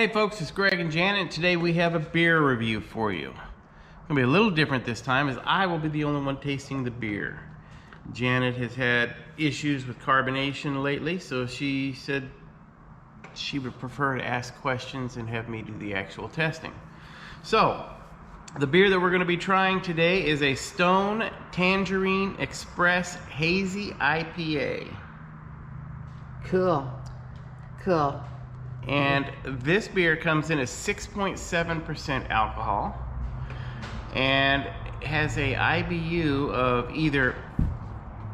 Hey folks, it's Greg and Janet, and today we have a beer review for you. It's going to be a little different this time as I will be the only one tasting the beer. Janet has had issues with carbonation lately, so she said she would prefer to ask questions and have me do the actual testing. So, the beer that we're going to be trying today is a Stone Tangerine Express Hazy IPA. Cool. And this beer comes in at 6.7% alcohol and has a IBU of either,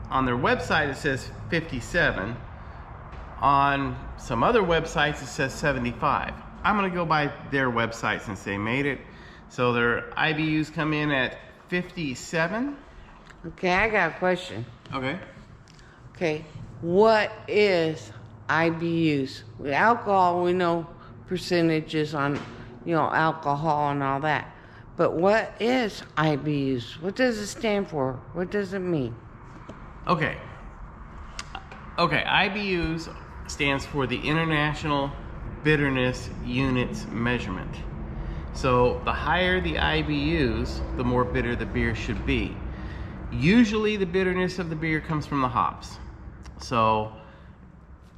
on their website it says 57, on some other websites it says 75. I'm going to go by their website since they made it. So their IBUs come in at 57. Okay, I got a question. Okay. What is IBUs? With alcohol, we know percentages on, alcohol and all that. But what is IBUs? What does it stand for? What does it mean? Okay, IBUs stands for the International Bitterness Units Measurement. So the higher the IBUs, the more bitter the beer should be. Usually the bitterness of the beer comes from the hops. So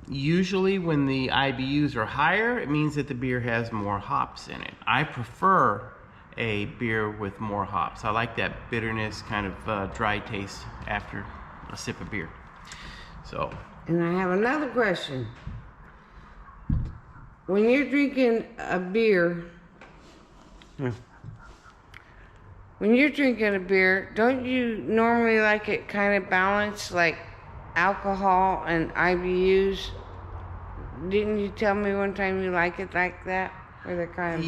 usually when the IBUs are higher, it means that the beer has more hops in it. I prefer a beer with more hops. I like that bitterness, kind of dry taste after a sip of beer. So. And I have another question. When you're drinking a beer, don't you normally like it kind of balanced, like alcohol and IBUs? Didn't you tell me one time you like it like that, where they're kind of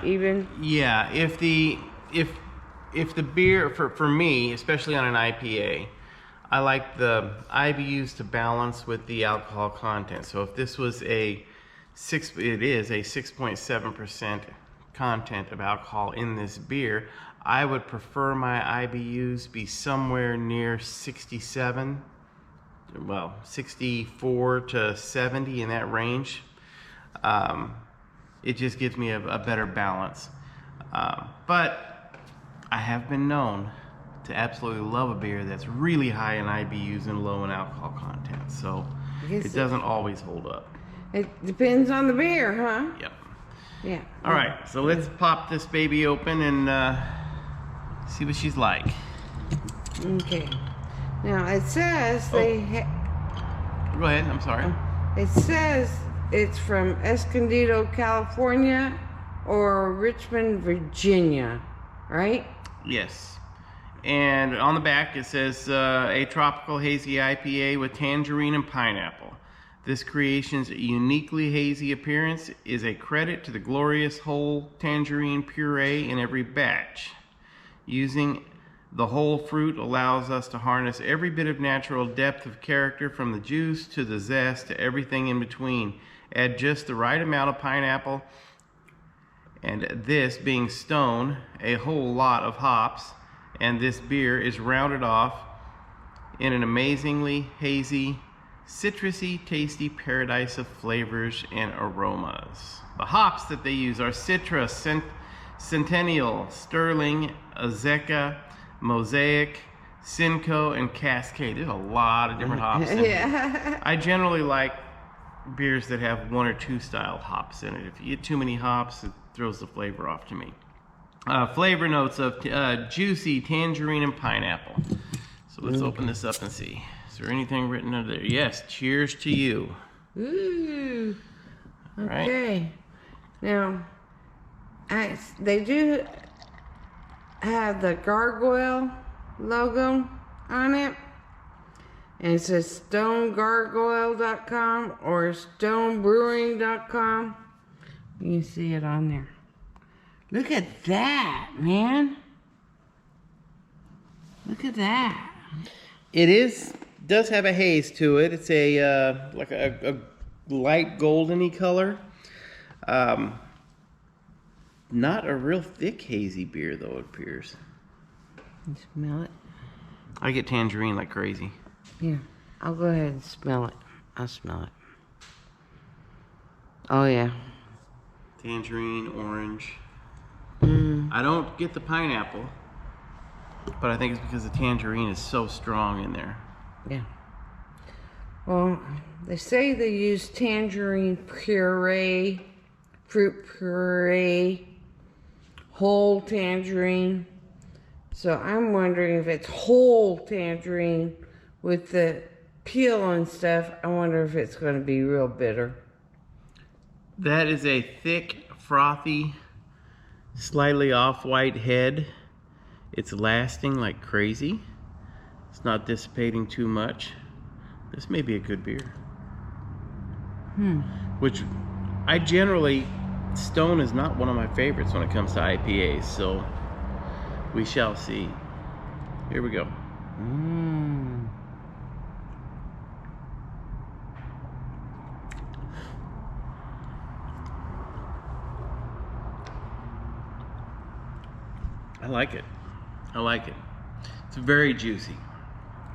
even? Yeah. If the beer, for me, especially on an IPA, I like the IBUs to balance with the alcohol content. So if this was it is a 6.7% content of alcohol in this beer, I would prefer my IBUs be somewhere near 67. Well, 64 to 70, in that range. It just gives me a better balance. But I have been known to absolutely love a beer that's really high in IBUs and low in alcohol content. So it doesn't always hold up. It depends on the beer, huh? Yep. Yeah. All right, so let's pop this baby open and see what she's like. Okay. Now it says Go ahead, I'm sorry. It says it's from Escondido, California, or Richmond, Virginia, right? Yes. And on the back it says a tropical hazy IPA with tangerine and pineapple. This creation's uniquely hazy appearance is a credit to the glorious whole tangerine puree in every batch. Using the whole fruit allows us to harness every bit of natural depth of character, from the juice to the zest to everything in between. Add just the right amount of pineapple, and this being Stone, a whole lot of hops, and this beer is rounded off in an amazingly hazy, citrusy, tasty paradise of flavors and aromas. The hops that they use are Citra, Centennial, Sterling, Azeka, Mosaic, Simcoe, and Cascade. There's a lot of different hops in here. I generally like beers that have one or two style hops in it. If you get too many hops, it throws the flavor off to me. Flavor notes of juicy tangerine and pineapple. So let's open this up and see. Is there anything written under there? Yes, cheers to you. Ooh. Okay. Right. Now, they do have the gargoyle logo on it, and it says stonegargoyle.com or stonebrewing.com. You can see it on there. Look at that, man. Look at that. It does have a haze to it. It's a like a light goldeny color. Not a real thick hazy beer though, it appears. You smell it? I get tangerine like crazy. Yeah, I'll go ahead and smell it. I'll smell it. Oh yeah. Tangerine, orange. Mm, I don't get the pineapple, but I think it's because the tangerine is so strong in there. yeah. Well, they say they use tangerine puree, fruit puree, whole tangerine. So I'm wondering if it's whole tangerine with the peel and stuff. I wonder if it's going to be real bitter. That is a thick, frothy, slightly off-white head. It's lasting like crazy. It's not dissipating too much. This may be a good beer. Which I generally, Stone is not one of my favorites when it comes to IPAs, so we shall see. Here we go. Mm. I like it. I like it. It's very juicy.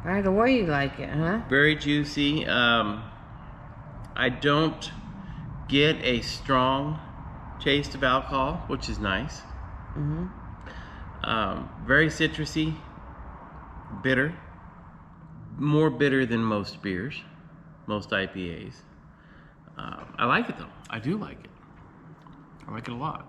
Right away you like it, huh? Very juicy. I don't get a strong taste of alcohol, which is nice. Mm-hmm. Very citrusy, bitter. More bitter than most beers, most IPAs. I like it though. I do like it. I like it a lot.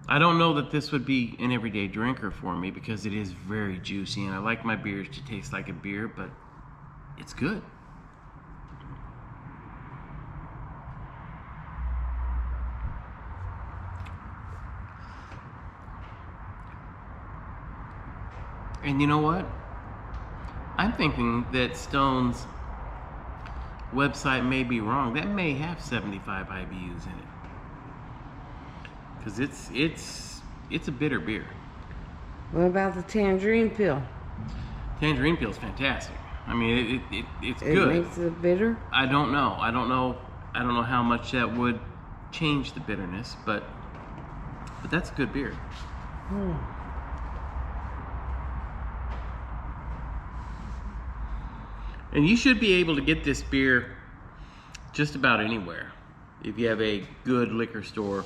I don't know that this would be an everyday drinker for me because it is very juicy, and I like my beers to taste like a beer, but it's good. And you know what? I'm thinking that Stone's website may be wrong. That may have 75 IBUs in it. Because it's a bitter beer. What about the tangerine peel? Tangerine peel is fantastic. I mean, it's It good. makes it bitter? I don't know how much that would change the bitterness, but that's a good beer. And you should be able to get this beer just about anywhere if you have a good liquor store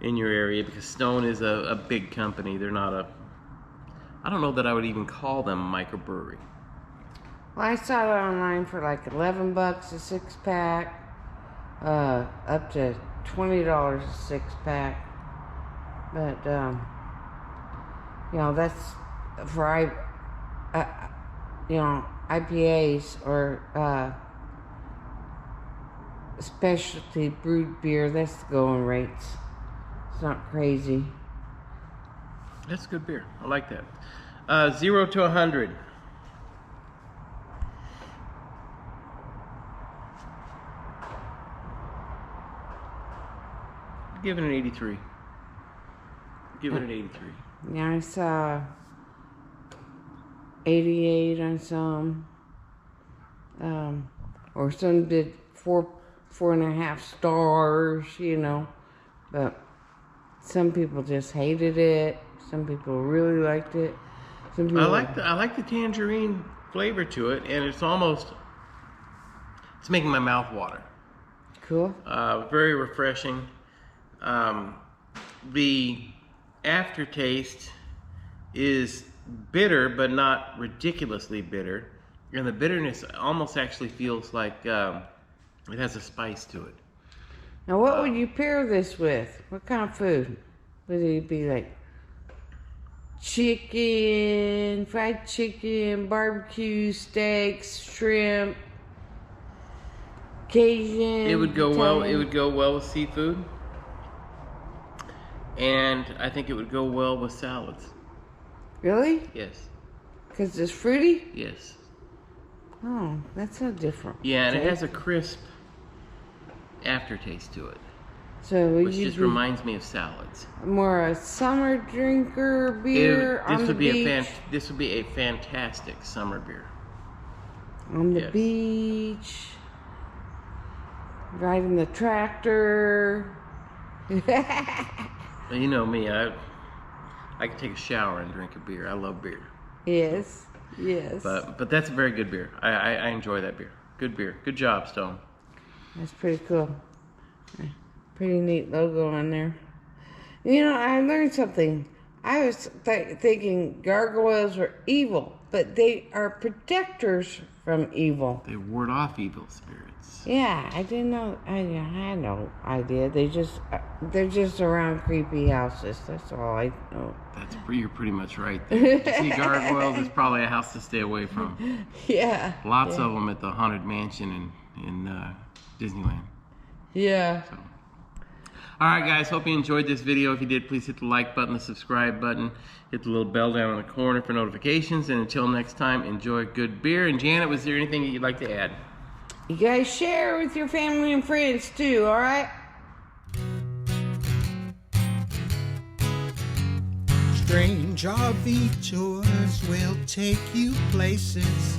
in your area, because Stone is a big company. They're not I don't know that I would even call them a microbrewery. Well, I saw it online for like $11 a 6-pack, up to $20 a 6-pack. But that's for IPAs or specialty brewed beer. That's the going rates. It's not crazy. That's a good beer. I like that. 0 to 100. Give it an 83. Give it an 83. Yeah, I saw 88 on some. Or some did 4.5 stars, but some people just hated it. Some people really liked it. Some people I like the tangerine flavor to it, and it's making my mouth water. Cool. Very refreshing. The aftertaste is bitter, but not ridiculously bitter, and the bitterness almost actually feels like it has a spice to it. Now, what would you pair this with? What kind of food? Would it be like chicken, fried chicken, barbecue, steaks, shrimp, Cajun? It would go well. It Italian? would go well with seafood, and I think it would go well with salads. Really? Yes. Because it's fruity? Yes. Oh, that's so different. Yeah, and it Okay. has a crisp aftertaste to it, So would which you just be reminds me of salads. more a summer drinker beer on the beach? This would be a fantastic summer beer. On the Yes. beach, riding the tractor. And you know me, I could take a shower and drink a beer. I love beer. Yes, yes. But that's a very good beer. I enjoy that beer. Good beer. Good job, Stone. That's pretty cool. Pretty neat logo on there. You know, I learned something. I was thinking gargoyles were evil, but they are protectors from evil. They ward off evil spirits. Yeah, I didn't know. I had no idea. They're just around creepy houses. That's all I know. You're pretty much right there. You see gargoyles, it's probably a house to stay away from. Yeah. Lots of them at the Haunted Mansion in Disneyland. Yeah. So. Alright guys, hope you enjoyed this video. If you did, please hit the like button, the subscribe button, hit the little bell down in the corner for notifications, and until next time, enjoy good beer. And Janet, was there anything that you'd like to add? You guys share with your family and friends too, alright? Strange RV tours will take you places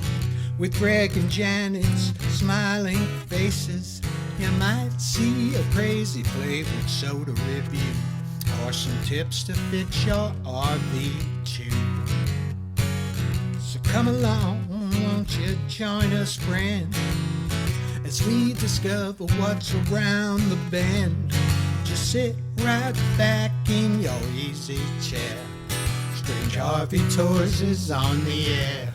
with Greg and Janet's smiling faces. You might see a crazy flavored soda review or some tips to fix your RV too. So come along, won't you join us, friend, as we discover what's around the bend. Just sit right back in your easy chair. Strange RV Tours is on the air.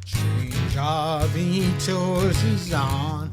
Strange RV Tours is on